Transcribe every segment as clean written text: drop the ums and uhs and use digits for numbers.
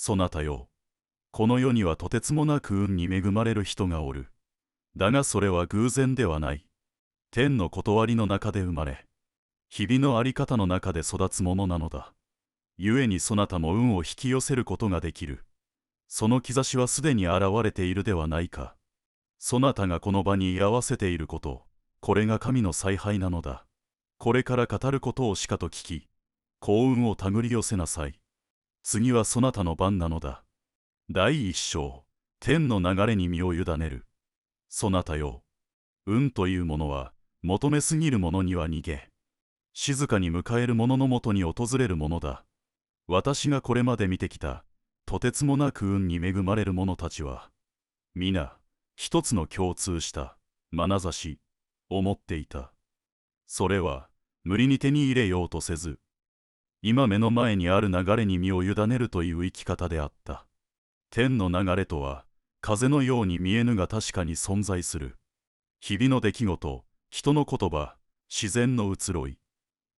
そなたよ、この世にはとてつもなく運に恵まれる人がおる。だがそれは偶然ではない。天の断りの中で生まれ、日々のあり方の中で育つものなのだ。故にそなたも運を引き寄せることができる。その兆しはすでに現れているではないか。そなたがこの場に居合わせていること、これが神の采配なのだ。これから語ることをしかと聞き、幸運を手繰り寄せなさい。次はそなたの番なのだ。第一章、天の流れに身を委ねる。そなたよ、運というものは、求めすぎるものには逃げ、静かに迎える者のもとに訪れるものだ。私がこれまで見てきた、とてつもなく運に恵まれる者たちは、皆、一つの共通した眼差しを持っていた。それは、無理に手に入れようとせず、今目の前にある流れに身を委ねるという生き方であった。天の流れとは、風のように見えぬが確かに存在する。日々の出来事、人の言葉、自然の移ろい、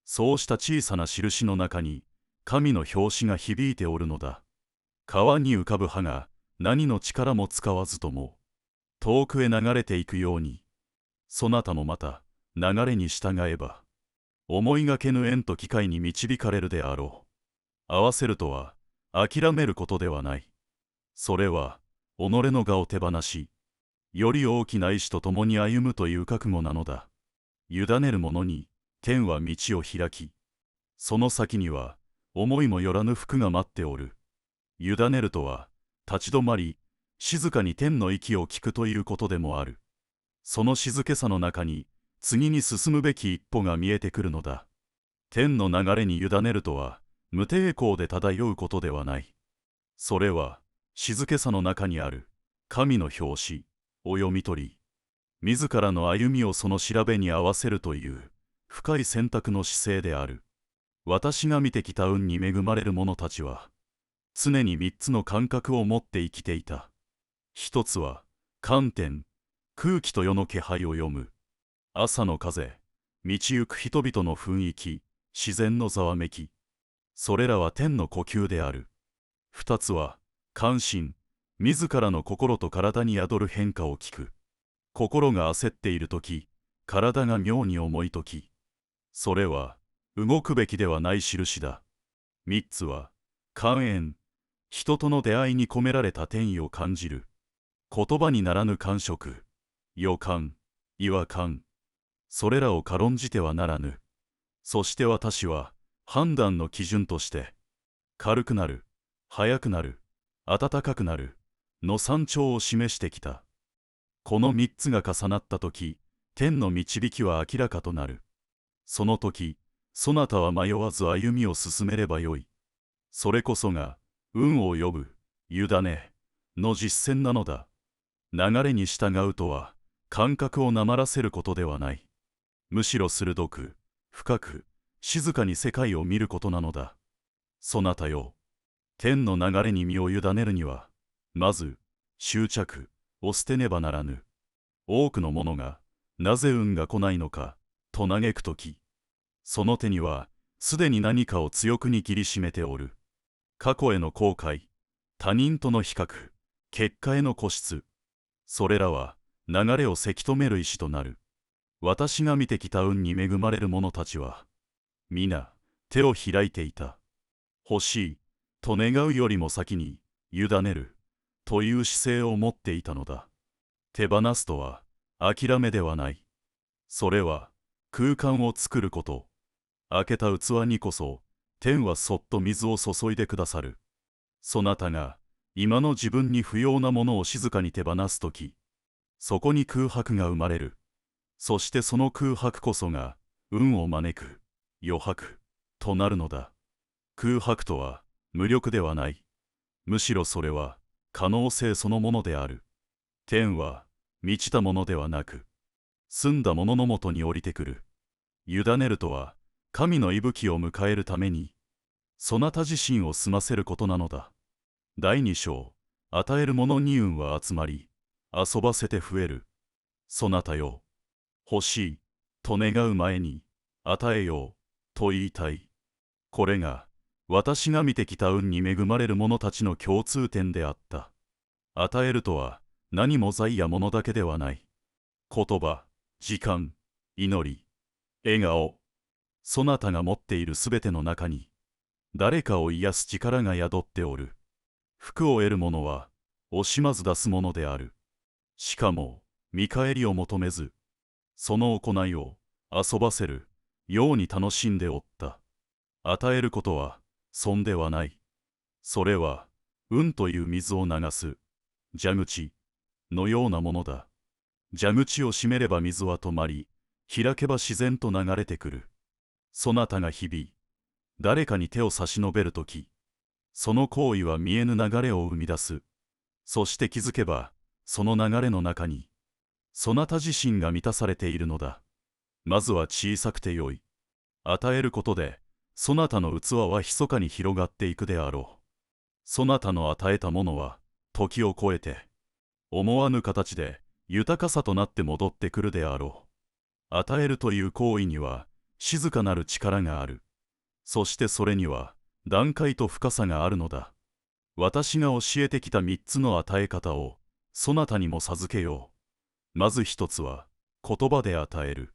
そうした小さな印の中に、神の拍子が響いておるのだ。川に浮かぶ葉が、何の力も使わずとも、遠くへ流れていくように、そなたもまた、流れに従えば、思いがけぬ縁と機会に導かれるであろう。合わせるとは、諦めることではない。それは、己の我を手放し、より大きな意志と共に歩むという覚悟なのだ。委ねる者に、天は道を開き、その先には、思いもよらぬ福が待っておる。委ねるとは、立ち止まり、静かに天の息を聞くということでもある。その静けさの中に、次に進むべき一歩が見えてくるのだ。天の流れに委ねるとは、無抵抗で漂うことではない。それは、静けさの中にある、神の拍子を読み取り、自らの歩みをその調べに合わせるという、深い選択の姿勢である。私が見てきた運に恵まれる者たちは、常に三つの感覚を持って生きていた。一つは、観点、空気と世の気配を読む。朝の風、道行く人々の雰囲気、自然のざわめき。それらは天の呼吸である。二つは、関心、自らの心と体に宿る変化を聞く。心が焦っているとき、体が妙に重いとき、それは、動くべきではない印だ。三つは、感縁、人との出会いに込められた天意を感じる。言葉にならぬ感触、予感、違和感。それらを軽んじてはならぬ。そして私は、判断の基準として、軽くなる、速くなる、暖かくなる、の三調を示してきた。この三つが重なったとき、天の導きは明らかとなる。そのとき、そなたは迷わず歩みを進めればよい。それこそが、運を呼ぶ、委ね、の実践なのだ。流れに従うとは、感覚をなまらせることではない。むしろ鋭く、深く、静かに世界を見ることなのだ。そなたよ、天の流れに身を委ねるには、まず、執着を捨てねばならぬ。多くの者が、なぜ運が来ないのか、と嘆くとき、その手には、すでに何かを強く握りしめておる。過去への後悔、他人との比較、結果への固執。それらは、流れをせき止める石となる。私が見てきた運に恵まれる者たちは、皆、手を開いていた。欲しい、と願うよりも先に、委ねる、という姿勢を持っていたのだ。手放すとは、諦めではない。それは、空間を作ること。開けた器にこそ、天はそっと水を注いでくださる。そなたが、今の自分に不要なものを静かに手放すとき、そこに空白が生まれる。そしてその空白こそが、運を招く、余白、となるのだ。空白とは、無力ではない。むしろそれは、可能性そのものである。天は、満ちたものではなく、澄んだもののもとに降りてくる。委ねるとは、神の息吹を迎えるために、そなた自身を済ませることなのだ。第二章、与えるものに運は集まり、遊ばせて増える。そなたよ、欲しい、と願う前に、与えよう、と言いたい。これが、私が見てきた運に恵まれる者たちの共通点であった。与えるとは何も財や物だけではない。言葉、時間、祈り、笑顔、そなたが持っているすべての中に、誰かを癒す力が宿っておる。福を得る者は、惜しまず出すものである。しかも、見返りを求めず、その行いを遊ばせるように楽しんでおった。与えることは、損ではない。それは、運という水を流す、蛇口のようなものだ。蛇口を閉めれば水は止まり、開けば自然と流れてくる。そなたが日々、誰かに手を差し伸べるとき、その行為は見えぬ流れを生み出す。そして気づけば、その流れの中に、そなた自身が満たされているのだ。まずは小さくてよい。与えることで、そなたの器は密かに広がっていくであろう。そなたの与えたものは、時を超えて、思わぬ形で豊かさとなって戻ってくるであろう。与えるという行為には、静かなる力がある。そしてそれには、段階と深さがあるのだ。私が教えてきた3つの与え方を、そなたにも授けよう。まず一つは、言葉で与える。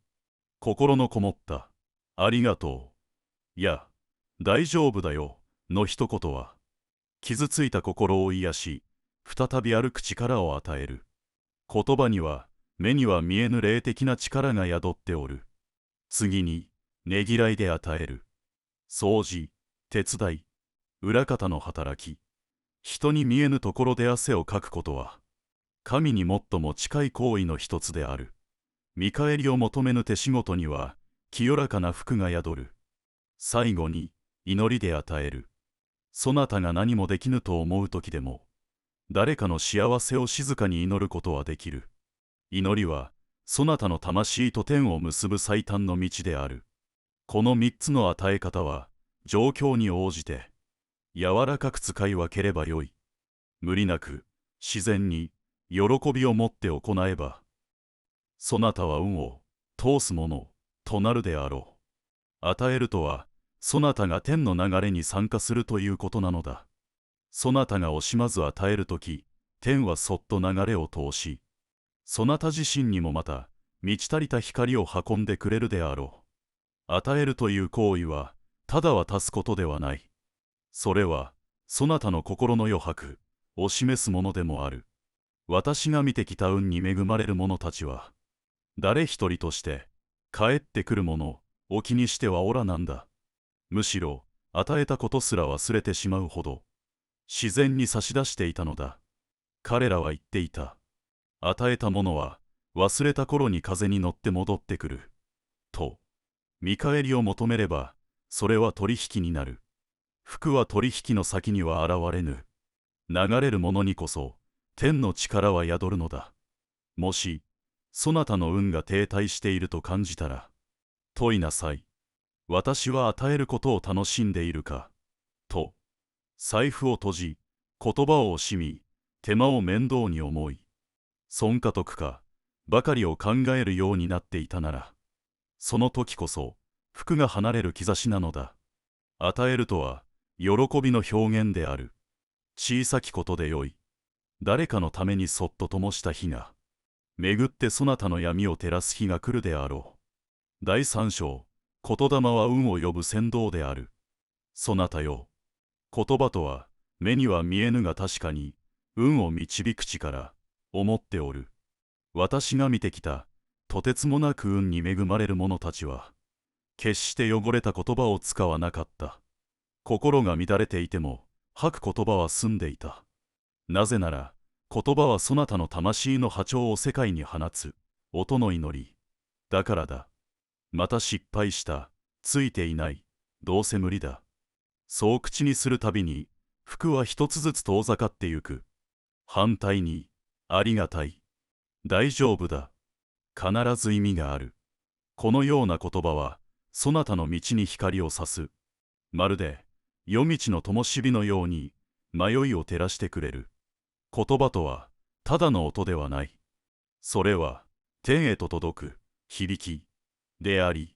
心のこもった、ありがとう、や、大丈夫だよ、の一言は、傷ついた心を癒し、再び歩く力を与える。言葉には、目には見えぬ霊的な力が宿っておる。次に、ねぎらいで与える。掃除、手伝い、裏方の働き。人に見えぬところで汗をかくことは、神に最も近い行為の一つである。見返りを求めぬ手仕事には、清らかな福が宿る。最後に、祈りで与える。そなたが何もできぬと思うときでも、誰かの幸せを静かに祈ることはできる。祈りは、そなたの魂と天を結ぶ最短の道である。この3つの与え方は、状況に応じて、柔らかく使い分ければよい。無理なく、自然に、喜びを持って行えば、そなたは運を通すものとなるであろう。与えるとは、そなたが天の流れに参加するということなのだ。そなたが惜しまず与えるとき、天はそっと流れを通し、そなた自身にもまた、満ち足りた光を運んでくれるであろう。与えるという行為は、ただ渡すことではない。それは、そなたの心の余白を示すものでもある。私が見てきた運に恵まれる者たちは、誰一人として、帰ってくるものを気にしてはおらなんだ。むしろ、与えたことすら忘れてしまうほど、自然に差し出していたのだ。彼らは言っていた。与えたものは、忘れた頃に風に乗って戻ってくる。と、見返りを求めれば、それは取引になる。福は取引の先には現れぬ。流れるものにこそ、天の力は宿るのだ。もし、そなたの運が停滞していると感じたら、問いなさい。私は与えることを楽しんでいるか。と、財布を閉じ、言葉を惜しみ、手間を面倒に思い、損か得かばかりを考えるようになっていたなら、その時こそ福が離れる兆しなのだ。与えるとは喜びの表現である。小さきことでよい。誰かのためにそっと灯した火が、巡ってそなたの闇を照らす日が来るであろう。第三章、言霊は運を呼ぶ先導である。そなたよ。言葉とは目には見えぬが確かに運を導く力を持っておる。私が見てきたとてつもなく運に恵まれる者たちは決して汚れた言葉を使わなかった。心が乱れていても吐く言葉は澄んでいた。なぜなら言葉はそなたの魂の波長を世界に放つ音の祈りだからだ。また失敗した、ついていない、どうせ無理だ。そう口にするたびに福は一つずつ遠ざかってゆく。反対に、ありがたい、大丈夫だ、必ず意味がある。このような言葉は、そなたの道に光を差す。まるで、夜道の灯火のように、迷いを照らしてくれる。言葉とは、ただの音ではない。それは、天へと届く、響き、であり、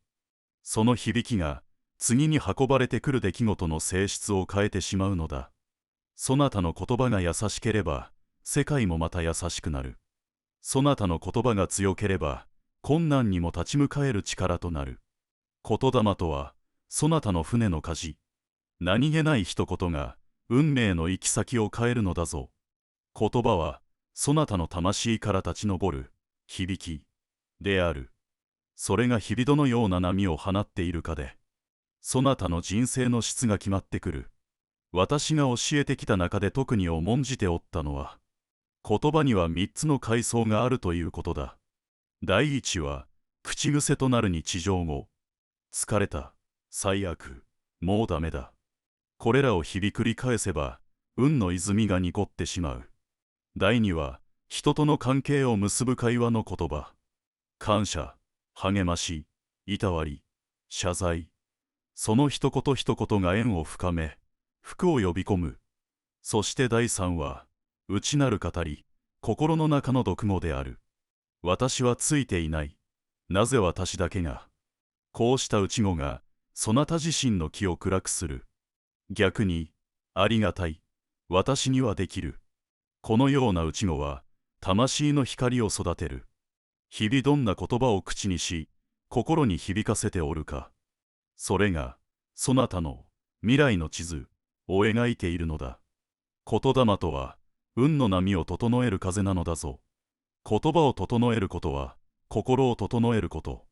その響きが、次に運ばれてくる出来事の性質を変えてしまうのだ。そなたの言葉が優しければ、世界もまた優しくなる。そなたの言葉が強ければ、困難にも立ち向かえる力となる。言霊とは、そなたの船の舵。何気ない一言が、運命の行き先を変えるのだぞ。言葉は、そなたの魂から立ち上る、響き、である。それが日々どのような波を放っているかで、そなたの人生の質が決まってくる。私が教えてきた中で特に重んじておったのは、言葉には3つの階層があるということだ。第一は、口癖となる日常語。疲れた、最悪、もうダメだ。これらを日々繰り返せば、運の泉が濁ってしまう。第二は、人との関係を結ぶ会話の言葉。感謝、励まし、いたわり、謝罪。その一言一言が縁を深め、福を呼び込む。そして第三は、内なる語り、心の中の読語である。私はついていない。なぜ私だけが。こうした内語が、そなた自身の気を暗くする。逆に、ありがたい。私にはできる。このような内語は、魂の光を育てる。日々どんな言葉を口にし、心に響かせておるか。それが、そなたの未来の地図を描いているのだ。言霊とは、運の波を整える風なのだぞ。言葉を整えることは、心を整えること。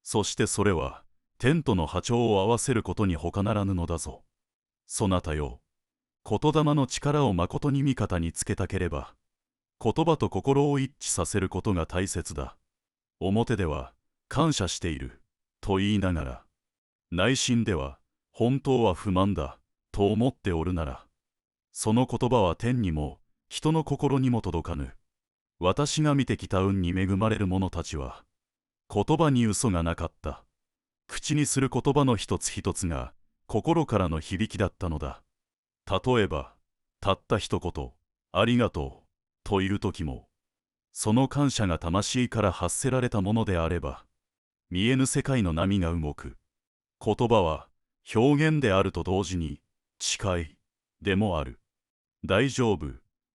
そしてそれは、天との波長を合わせることに他ならぬのだぞ。そなたよ。言霊の力をまことに味方につけたければ、言葉と心を一致させることが大切だ。表では、感謝している、と言いながら、内心では、本当は不満だ、と思っておるなら、その言葉は天にも、人の心にも届かぬ。私が見てきた運に恵まれる者たちは、言葉に嘘がなかった。口にする言葉の一つ一つが、心からの響きだったのだ。例えば、たった一言、ありがとう、という時も、その感謝が魂から発せられたものであれば、見えぬ世界の波が動く。言葉は、表現であると同時に、誓い、でもある。大丈夫、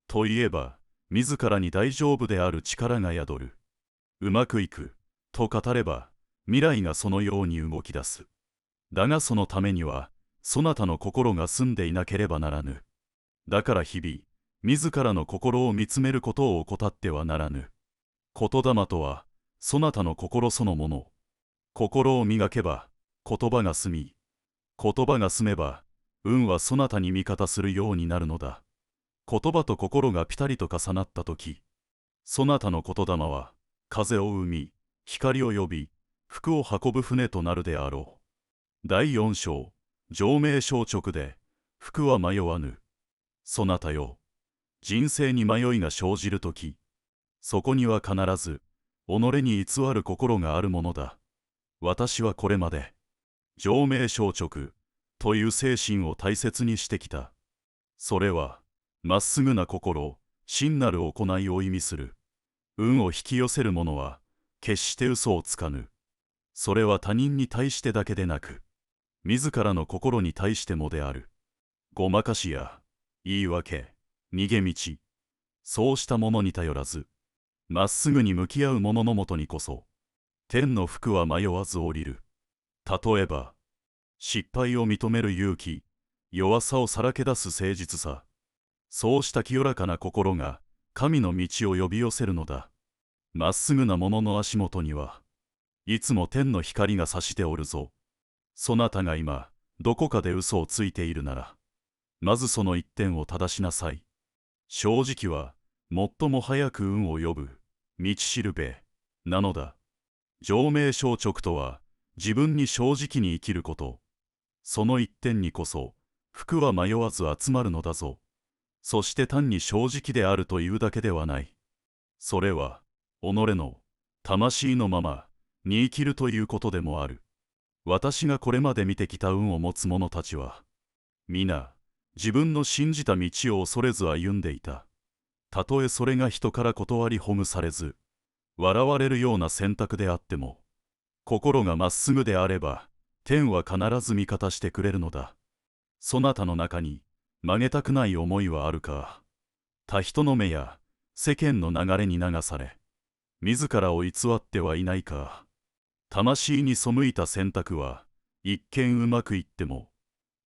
と言えば、自らに大丈夫である力が宿る。うまくいく、と語れば、未来がそのように動き出す。だがそのためには、そなたの心が澄んでいなければならぬ。だから日々、自らの心を見つめることを怠ってはならぬ。言霊とは、そなたの心そのもの。心を磨けば、言葉が澄み、言葉が澄めば、運はそなたに味方するようになるのだ。言葉と心がぴたりと重なったとき、そなたの言霊は、風を生み、光を呼び、福を運ぶ船となるであろう。第四章、上明消直で、福は迷わぬ。そなたよ、人生に迷いが生じるとき、そこには必ず、己に偽る心があるものだ。私はこれまで、上明消直という精神を大切にしてきた。それは、まっすぐな心、真なる行いを意味する。運を引き寄せる者は、決して嘘をつかぬ。それは他人に対してだけでなく、自らの心に対してもである。ごまかしや、言い訳、逃げ道、そうしたものに頼らず、まっすぐに向き合う者のもとにこそ、天の福は迷わず降りる。例えば、失敗を認める勇気、弱さをさらけ出す誠実さ、そうした清らかな心が神の道を呼び寄せるのだ。まっすぐな者の足元には、いつも天の光が差しておるぞ。そなたが今、どこかで嘘をついているなら、まずその一点を正しなさい。正直は、最も早く運を呼ぶ、道しるべ、なのだ。上明消直とは、自分に正直に生きること。その一点にこそ、福は迷わず集まるのだぞ。そして単に正直であるというだけではない。それは、己の魂のままに生きるということでもある。私がこれまで見てきた運を持つ者たちは、皆、自分の信じた道を恐れず歩んでいた。たとえそれが人から断りほぐされず、笑われるような選択であっても、心がまっすぐであれば、天は必ず味方してくれるのだ。そなたの中に曲げたくない思いはあるか。他人の目や世間の流れに流され、自らを偽ってはいないか。魂に背いた選択は一見うまくいっても、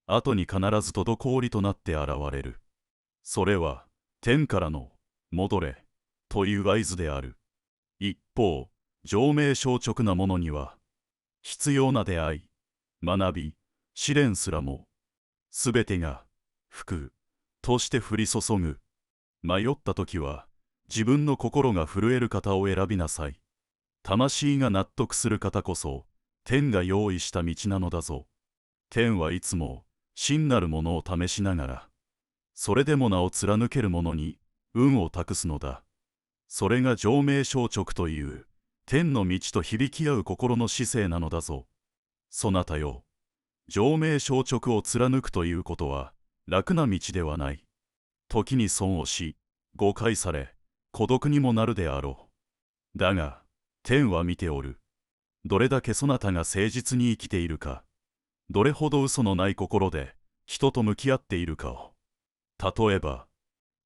後に必ず滞りとなって現れる。それは天からの戻れという合図である。一方、情明消直な者には、必要な出会い、学び、試練すらも、すべてが福として降り注ぐ。迷ったときは、自分の心が震える方を選びなさい。魂が納得する方こそ、天が用意した道なのだぞ。天はいつも真なるものを試しながら、それでも名を貫ける者に運を託すのだ。それが情明消直という天の道と響き合う心の姿勢なのだぞ。そなたよ、情明消直を貫くということは楽な道ではない。時に損をし、誤解され、孤独にもなるであろう。だが、天は見ておる。どれだけそなたが誠実に生きているか、どれほど嘘のない心で人と向き合っているかを。例えば、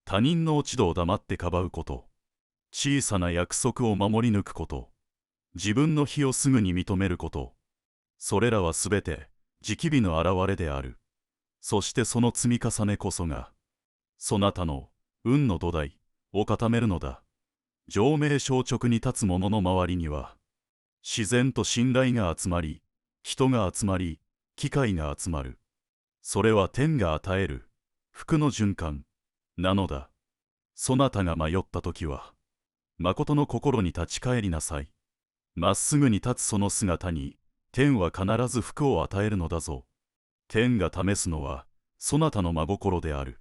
他人の落ち度を黙ってかばうこと、小さな約束を守り抜くこと、自分の非をすぐに認めること、それらはすべて直火の現れである。そしてその積み重ねこそが、そなたの運の土台を固めるのだ。情明消直に立つ者の周りには、自然と信頼が集まり、人が集まり、機会が集まる。それは天が与える福の循環なのだ。そなたが迷ったときは、誠の心に立ち返りなさい。まっすぐに立つその姿に、天は必ず福を与えるのだぞ。天が試すのは、そなたの真心である。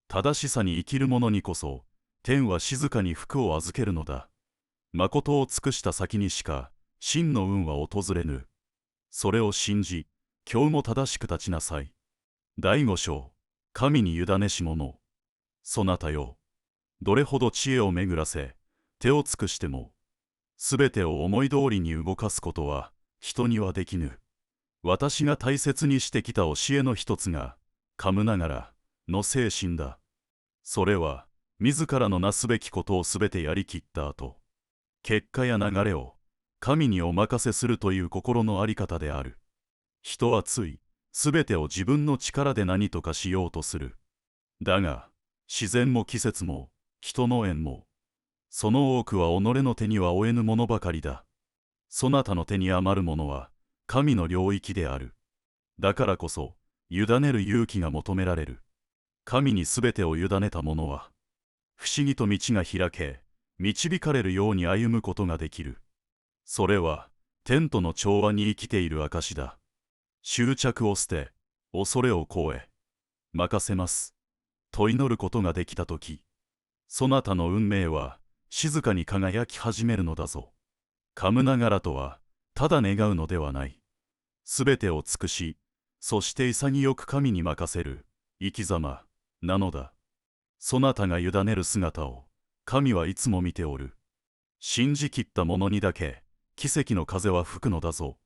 正しさに生きる者にこそ、天は静かに福を預けるのだ。誠を尽くした先にしか、真の運は訪れぬ。それを信じ、今日も正しく立ちなさい。第五章、神に委ねし者。そなたよ、どれほど知恵を巡らせ、手を尽くしても、すべてを思い通りに動かすことは、人にはできぬ。私が大切にしてきた教えの一つが、噛むながらの精神だ。それは、自らのなすべきことをすべてやりきった後、結果や流れを神にお任せするという心の在り方である。人はつい、すべてを自分の力で何とかしようとする。だが、自然も季節も、人の縁も、その多くは己の手には負えぬものばかりだ。そなたの手に余るものは、神の領域である。だからこそ、委ねる勇気が求められる。神にすべてを委ねた者は、不思議と道が開け、導かれるように歩むことができる。それは、天との調和に生きている証だ。執着を捨て、恐れを超え、任せます。と祈ることができたとき、そなたの運命は、静かに輝き始めるのだぞ。噛むながらとは、ただ願うのではない。すべてを尽くし、そして潔く神に任せる、生き様、なのだ。そなたが委ねる姿を、神はいつも見ておる。信じきった者にだけ、奇跡の風は吹くのだぞ。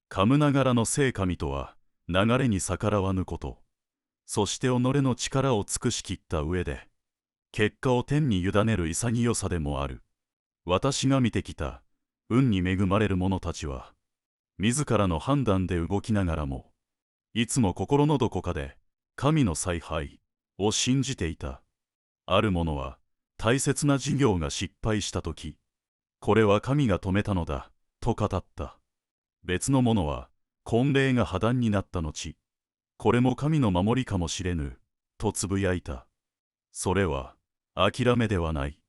噛むながらの聖神とは、流れに逆らわぬこと。そして己の力を尽くしきった上で、結果を天に委ねる潔さでもある。私が見てきた、運に恵まれる者たちは、自らの判断で動きながらも、いつも心のどこかで、神の采配を信じていた。ある者は、大切な事業が失敗したとき、これは神が止めたのだ、と語った。別の者は、婚礼が破談になった後、これも神の守りかもしれぬ、とつぶやいた。それは、諦めではない。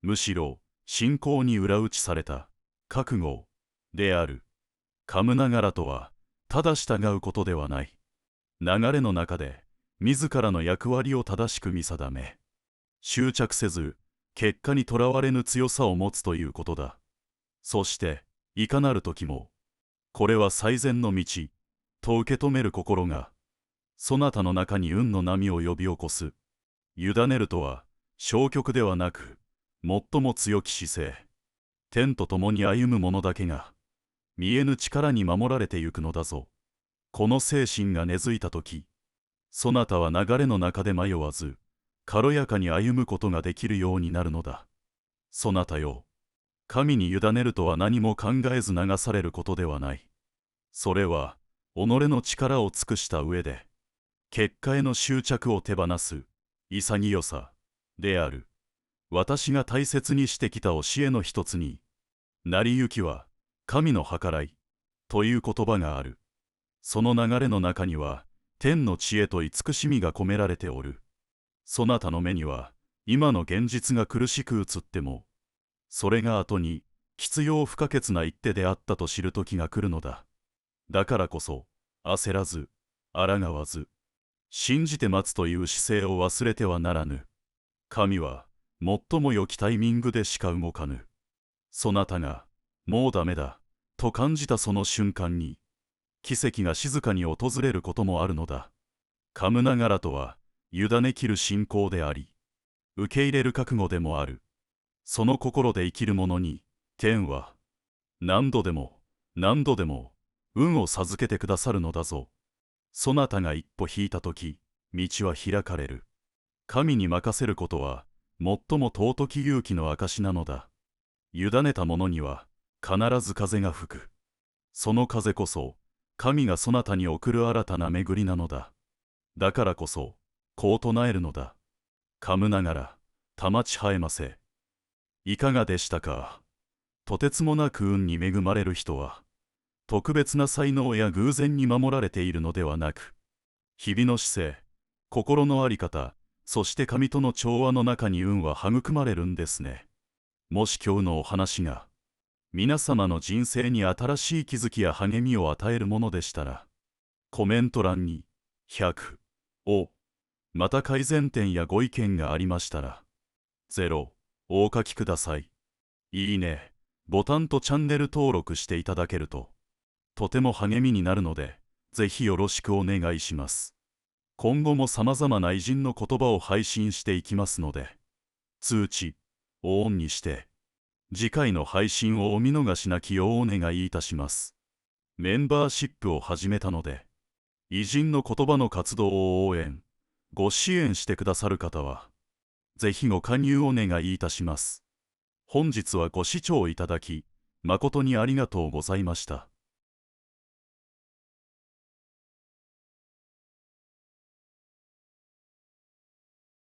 むしろ、信仰に裏打ちされた、覚悟、である。噛むながらとは、ただ従うことではない。流れの中で、自らの役割を正しく見定め、執着せず、結果にとらわれぬ強さを持つということだ。そして、いかなる時も、これは最善の道、と受け止める心が、そなたの中に運の波を呼び起こす。委ねるとは、消極ではなく、最も強き姿勢。天と共に歩む者だけが、見えぬ力に守られてゆくのだぞ。この精神が根付いたとき、そなたは流れの中で迷わず、軽やかに歩むことができるようになるのだ。そなたよ、神に委ねるとは何も考えず流されることではない。それは、己の力を尽くした上で、結果への執着を手放す、潔さ、である。私が大切にしてきた教えの一つに、成り行きは、神の計らい、という言葉がある。その流れの中には、天の知恵と慈しみが込められておる。そなたの目には、今の現実が苦しく映っても、それが後に、必要不可欠な一手であったと知る時が来るのだ。だからこそ、焦らず、抗わず、信じて待つという姿勢を忘れてはならぬ。神は、最も良きタイミングでしか動かぬ。そなたが、もうダメだ、と感じたその瞬間に、奇跡が静かに訪れることもあるのだ。カムナガラとは、委ねきる信仰であり、受け入れる覚悟でもある。その心で生きる者に、天は、何度でも、何度でも、運を授けてくださるのだぞ。そなたが一歩引いたとき、道は開かれる。神に任せることは、最も尊き勇気の証なのだ。委ねた者には、必ず風が吹く。その風こそ、神がそなたに送る新たな巡りなのだ。だからこそ、こう唱えるのだ。カムナガラ、たまちはえませ。いかがでしたか。とてつもなく運に恵まれる人は、特別な才能や偶然に守られているのではなく、日々の姿勢、心の在り方、そして神との調和の中に運は育まれるんですね。もし今日のお話が、皆様の人生に新しい気づきや励みを与えるものでしたら、コメント欄に、100を、また改善点やご意見がありましたら、0をお書きください。いいね、ボタンとチャンネル登録していただけると、とても励みになるので、ぜひよろしくお願いします。今後も様々な偉人の言葉を配信していきますので、通知をオンにして、次回の配信をお見逃しなきようお願いいたします。メンバーシップを始めたので、偉人の言葉の活動を応援、ご支援してくださる方は、ぜひご加入お願いいたします。本日はご視聴いただき、誠にありがとうございました。